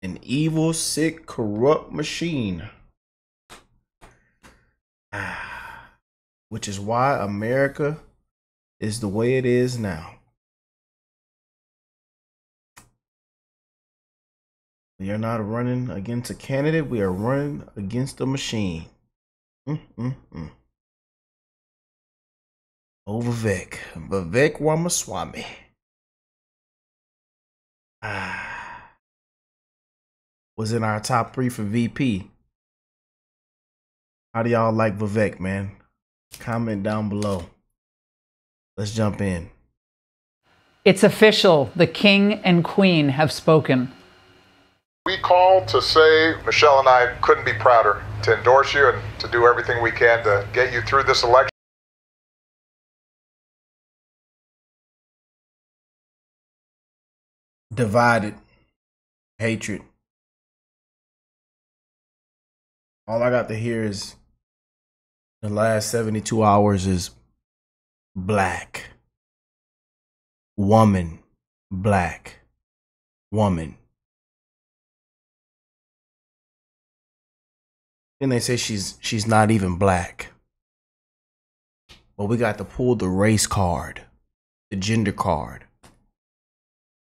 An evil, sick, corrupt machine. Which is why America is the way it is now. We are not running against a candidate. We are running against a machine. Oh, Vivek. Vivek Ramaswamy. Was in our top 3 for VP. How do y'all like Vivek, man? Comment down below. Let's jump in. It's official. The king and queen have spoken. We called to say Michelle and I couldn't be prouder to endorse you and to do everything we can to get you through this election. Divided. Hatred. All I got to hear is the last 72 hours is black. Woman. Black. Woman. Then they say she's not even black. But we got to pull the race card. The gender card.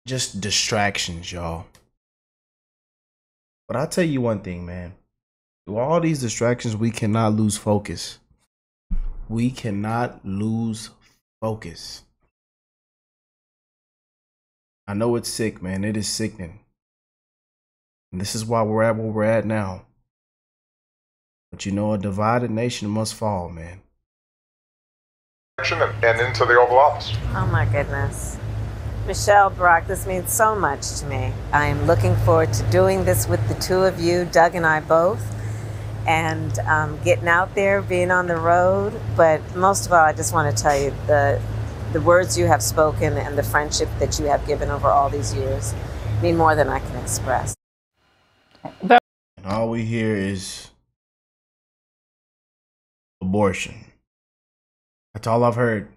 Just distractions, y'all. But I'll tell you one thing, man. Through all these distractions, we cannot lose focus. We cannot lose focus. I know it's sick, man. It is sickening. And this is why we're at where we're at now. But you know, a divided nation must fall, man. And into the Oval Office. Oh my goodness. Michelle, Brock, this means so much to me. I am looking forward to doing this with the two of you, Doug and I both, and getting out there, being on the road. But most of all, I just want to tell you the words you have spoken and the friendship that you have given over all these years mean more than I can express. And all we hear is abortion. That's all I've heard.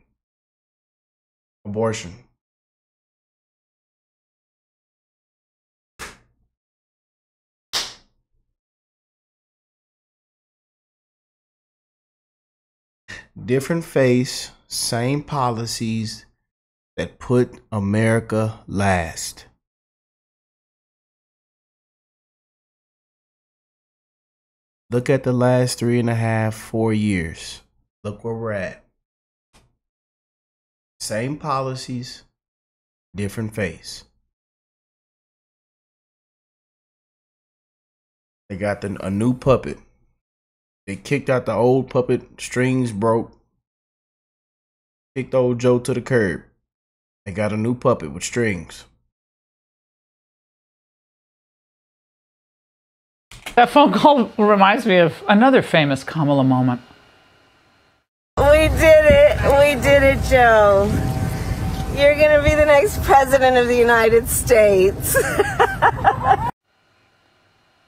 Abortion. Different face, same policies that put America last. Look at the last 3.5, 4 years. Look where we're at. Same policies, different face. They got a new puppet. They kicked out the old puppet, strings broke. Kicked old Joe to the curb. They got a new puppet with strings. That phone call reminds me of another famous Kamala moment. We did it. We did it, Joe. You're going to be the next president of the United States.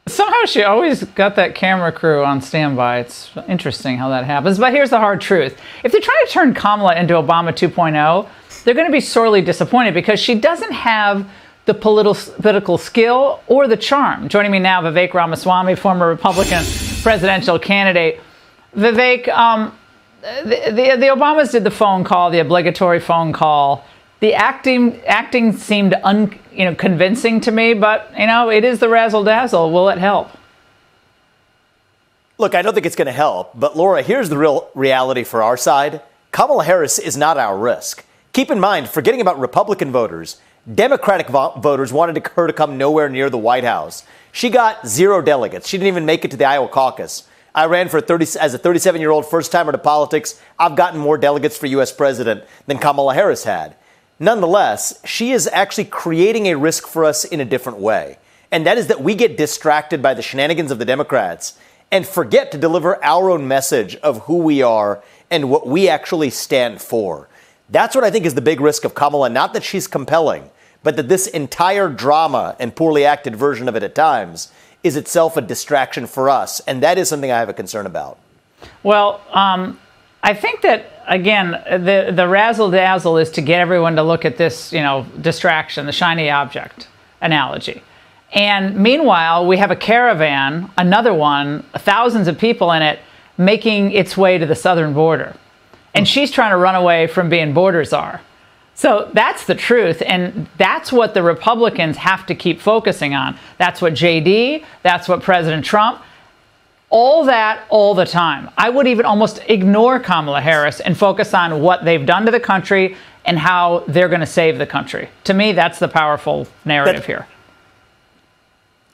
Somehow she always got that camera crew on standby. It's interesting how that happens. But here's the hard truth. If they try to turn Kamala into Obama 2.0, they're going to be sorely disappointed because she doesn't have the political skill or the charm. Joining me now, Vivek Ramaswamy, former Republican presidential candidate. Vivek, the Obamas did the phone call, the obligatory phone call. The acting seemed convincing to me, but it is the razzle dazzle. Will it help? Look, I don't think it's going to help. But Laura, here's the real reality for our side. Kamala Harris is not our risk. Keep in mind, forgetting about Republican voters, Democratic voters wanted her to come nowhere near the White House. She got 0 delegates. She didn't even make it to the Iowa caucus. I ran for as a 37-year-old first-timer to politics. I've gotten more delegates for U.S. president than Kamala Harris had. Nonetheless, she is actually creating a risk for us in a different way. And that is that we get distracted by the shenanigans of the Democrats and forget to deliver our own message of who we are and what we actually stand for. That's what I think is the big risk of Kamala, not that she's compelling, but that this entire drama and poorly acted version of it at times is itself a distraction for us. And that is something I have a concern about. Well, I think that, again, the razzle-dazzle is to get everyone to look at this, distraction, the shiny object analogy. And meanwhile, we have a caravan, another one, thousands of people in it, making its way to the southern border. And she's trying to run away from being border czar. So that's the truth, and that's what the Republicans have to keep focusing on. That's what JD, that's what President Trump, all that all the time. I would even almost ignore Kamala Harris and focus on what they've done to the country and how they're going to save the country. To me, that's the powerful narrative here.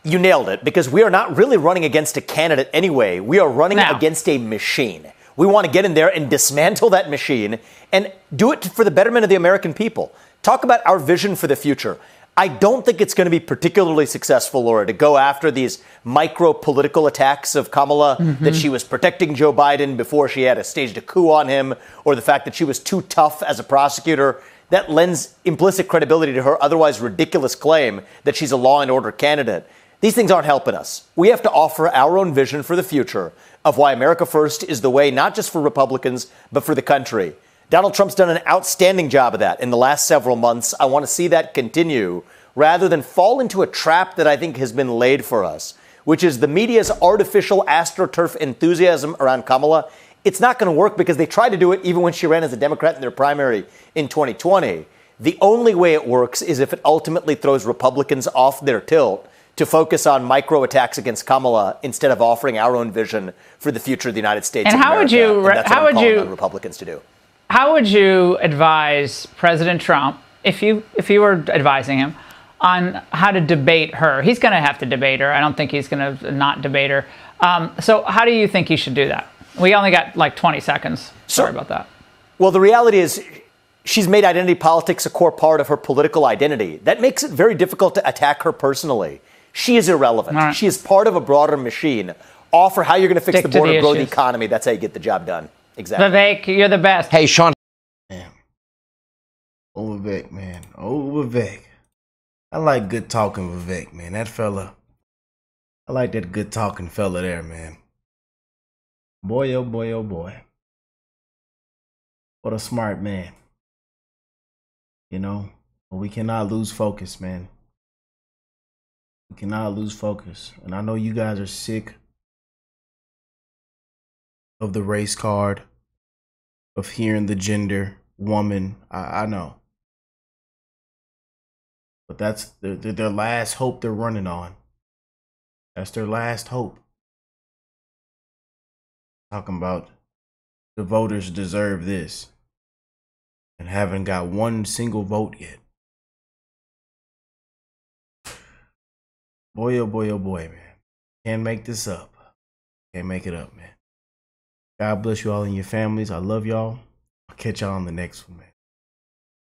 You nailed it, because we are not really running against a candidate anyway. We are running against a machine. We want to get in there and dismantle that machine and do it for the betterment of the American people. Talk about our vision for the future. I don't think it's going to be particularly successful, Laura, to go after these micro-political attacks of Kamala, that she was protecting Joe Biden before she had staged a coup on him, or the fact that she was too tough as a prosecutor. That lends implicit credibility to her otherwise ridiculous claim that she's a law and order candidate. These things aren't helping us. We have to offer our own vision for the future of why America First is the way, not just for Republicans, but for the country. Donald Trump's done an outstanding job of that in the last several months. I want to see that continue rather than fall into a trap that I think has been laid for us, which is the media's artificial AstroTurf enthusiasm around Kamala. It's not going to work because they tried to do it even when she ran as a Democrat in their primary in 2020. The only way it works is if it ultimately throws Republicans off their tilt to focus on micro attacks against Kamala instead of offering our own vision for the future of the United States. And how would you, how would you, Republicans to do? How would you advise President Trump, if you were advising him, on how to debate her? He's going to have to debate her. I don't think he's going to not debate her. So how do you think he should do that? We only got like 20 seconds. Sorry about that. Well, the reality is, she's made identity politics a core part of her political identity. That makes it very difficult to attack her personally. She is irrelevant. Right. She is part of a broader machine. Offer how you're going to fix the border, grow the economy. That's how you get the job done. Exactly. Vivek, you're the best. Hey, Sean. Man. Oh, Vivek, man. Oh, Vivek. I like good talking Vivek, man. That fella. I like that good talking fella there, man. Boy, oh boy, oh boy. What a smart man. You know, but we cannot lose focus, man. We cannot lose focus. And I know you guys are sick of the race card, of hearing the gender, woman. I know. But that's their last hope they're running on. That's their last hope. Talking about the voters deserve this. And haven't got one single vote yet. Boy, oh boy, man. Can't make this up. Can't make it up, man. God bless you all and your families. I love y'all. I'll catch y'all on the next one, man.